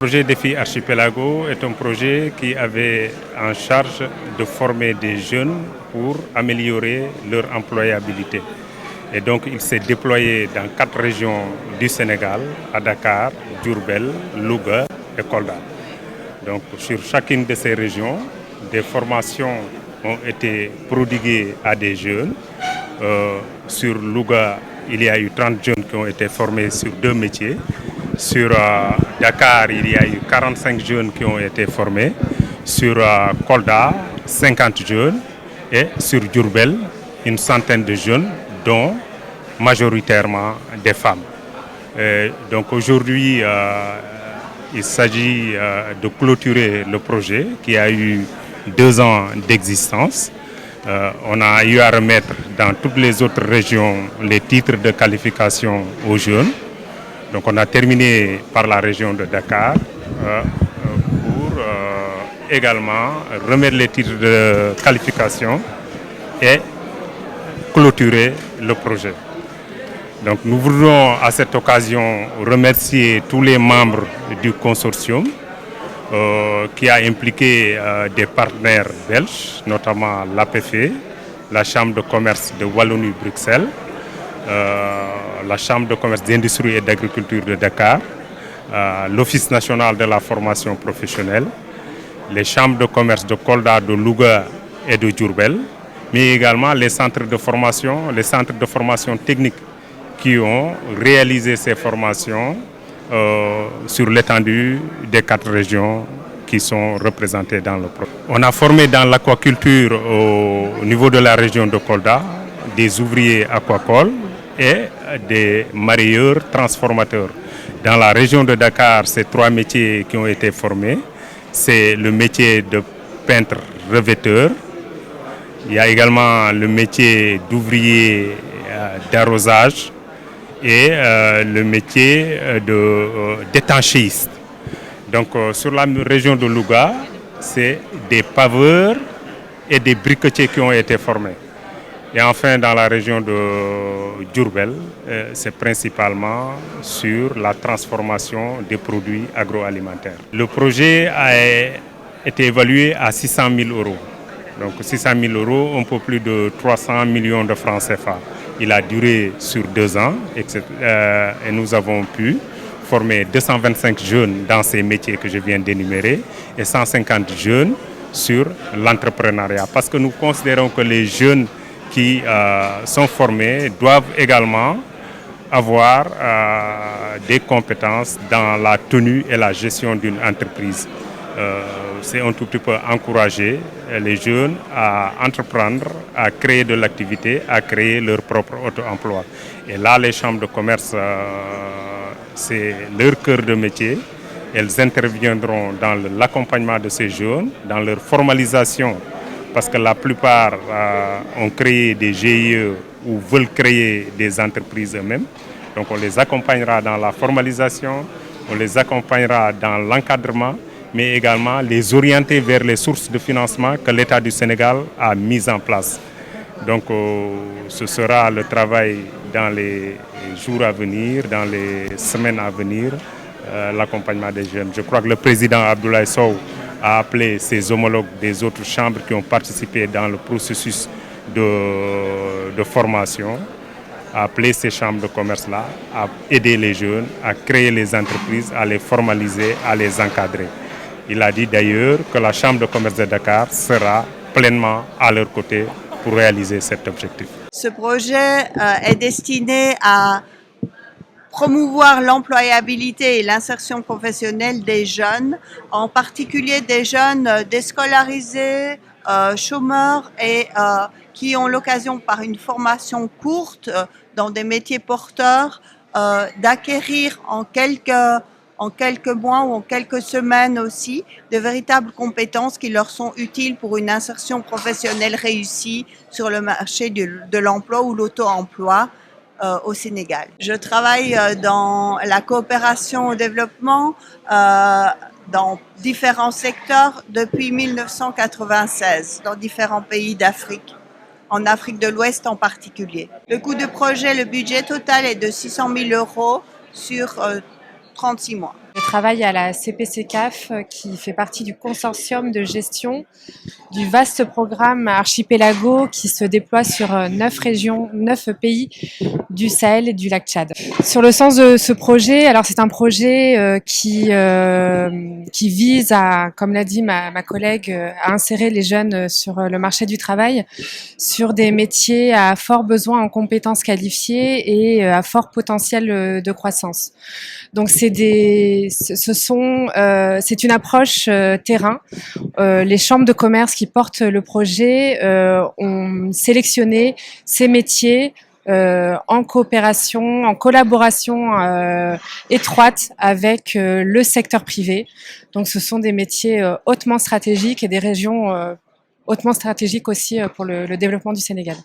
Le projet Défi Archipelago est un projet qui avait en charge de former des jeunes pour améliorer leur employabilité. Et donc il s'est déployé dans 4 régions du Sénégal, à Dakar, Diourbel, Louga et Kolda. Donc sur chacune de ces régions, des formations ont été prodiguées à des jeunes. Sur Louga, il y a eu 30 jeunes qui ont été formés sur 2 métiers. Sur Dakar, il y a eu 45 jeunes qui ont été formés. Sur Kolda, 50 jeunes. Et sur Diourbel, une centaine de jeunes, dont majoritairement des femmes. Donc aujourd'hui, il s'agit de clôturer le projet qui a eu 2 ans d'existence. On a eu à remettre dans toutes les autres régions les titres de qualification aux jeunes. Donc on a terminé par la région de Dakar pour également remettre les titres de qualification et clôturer le projet. Donc nous voudrions à cette occasion remercier tous les membres du consortium qui a impliqué des partenaires belges, notamment l'APF, la Chambre de commerce de Wallonie-Bruxelles, la Chambre de commerce d'industrie et d'agriculture de Dakar, l'Office national de la formation professionnelle, les chambres de commerce de Kolda, de Louga et de Diourbel, mais également les centres de formation technique qui ont réalisé ces formations sur l'étendue des 4 régions qui sont représentées dans le projet. On a formé dans l'aquaculture au niveau de la région de Kolda des ouvriers aquacoles et des marailleurs transformateurs. Dans la région de Dakar, c'est 3 métiers qui ont été formés. C'est le métier de peintre revêteur. Il y a également le métier d'ouvrier d'arrosage et le métier d'étanchéiste. Donc sur la région de Louga, c'est des paveurs et des briquetiers qui ont été formés. Et enfin, dans la région de Diourbel, c'est principalement sur la transformation des produits agroalimentaires. Le projet a été évalué à 600 000 euros. Donc 600 000 euros, un peu plus de 300 millions de francs CFA. Il a duré sur 2 ans et nous avons pu former 225 jeunes dans ces métiers que je viens d'énumérer et 150 jeunes sur l'entrepreneuriat. Parce que nous considérons que les jeunes qui sont formés doivent également avoir des compétences dans la tenue et la gestion d'une entreprise. C'est un tout petit peu encourager les jeunes à entreprendre, à créer de l'activité, à créer leur propre auto-emploi. Et là, les chambres de commerce, c'est leur cœur de métier. Elles interviendront dans l'accompagnement de ces jeunes, dans leur formalisation, parce que la plupart ont créé des GIE ou veulent créer des entreprises eux-mêmes. Donc on les accompagnera dans la formalisation, on les accompagnera dans l'encadrement, mais également les orienter vers les sources de financement que l'État du Sénégal a mises en place. Donc ce sera le travail dans les jours à venir, dans les semaines à venir, l'accompagnement des jeunes. Je crois que le président Abdoulaye Sow a appelé ses homologues des autres chambres qui ont participé dans le processus de formation, a appelé ces chambres de commerce-là, à aider les jeunes, à créer les entreprises, à les formaliser, à les encadrer. Il a dit d'ailleurs que la Chambre de commerce de Dakar sera pleinement à leur côté pour réaliser cet objectif. Ce projet est destiné à promouvoir l'employabilité et l'insertion professionnelle des jeunes, en particulier des jeunes déscolarisés, chômeurs et qui ont l'occasion par une formation courte dans des métiers porteurs d'acquérir en quelques mois ou en quelques semaines aussi, de véritables compétences qui leur sont utiles pour une insertion professionnelle réussie sur le marché de l'emploi ou l'auto-emploi au Sénégal. Je travaille dans la coopération au développement dans différents secteurs depuis 1996, dans différents pays d'Afrique, en Afrique de l'Ouest en particulier. Le coût du projet, le budget total est de 600 000 euros sur 36 mois. J'ai travaille à la CPCCAF qui fait partie du consortium de gestion du vaste programme Archipelago qui se déploie sur 9 régions, 9 pays du Sahel et du lac Tchad. Sur le sens de ce projet, alors c'est un projet qui vise à, comme l'a dit ma collègue, à insérer les jeunes sur le marché du travail, sur des métiers à fort besoin en compétences qualifiées et à fort potentiel de croissance. Donc c'est une approche terrain. Les chambres de commerce qui portent le projet ont sélectionné ces métiers en coopération, en collaboration étroite avec le secteur privé. Donc ce sont des métiers hautement stratégiques et des régions hautement stratégiques aussi pour le développement du Sénégal.